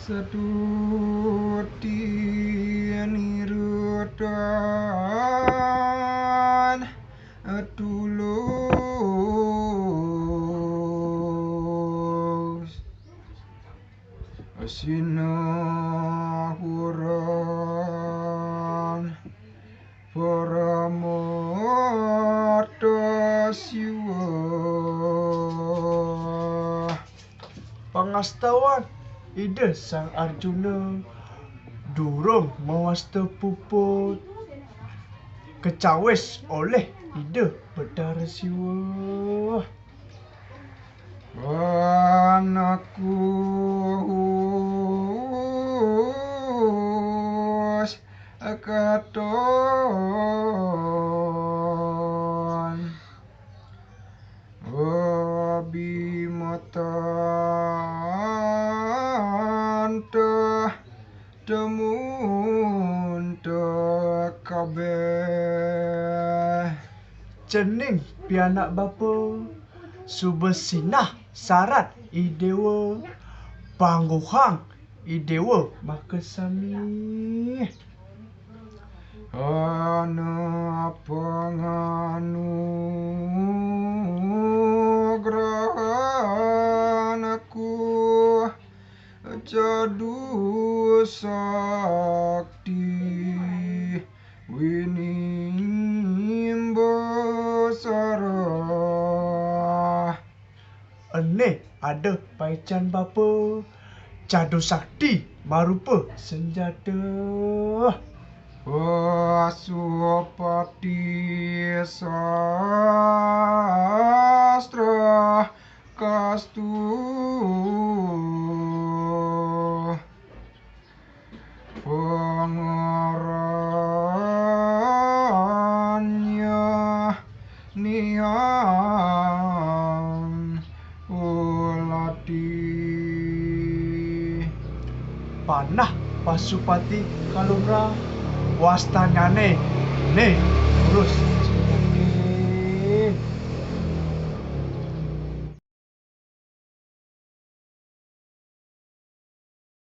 Setuti nirutan tulus sinahuran paramoto siwa Pangastawan ide sang Arjuna durung mawasta puput kecawis oleh ide Bathara Siwa. anakku katon abimata temun kabeh Cening pianak bapa subesinah sarat idewa panggohang idewa makasami. ana panganugrahanaku jadu sakti winimbasara Ene ada paican bapa cadu sakti marupa senjata. Pasupati sastra kastu pengaranya niang ulati Panah Pasupati Kalura wastanyane ne terus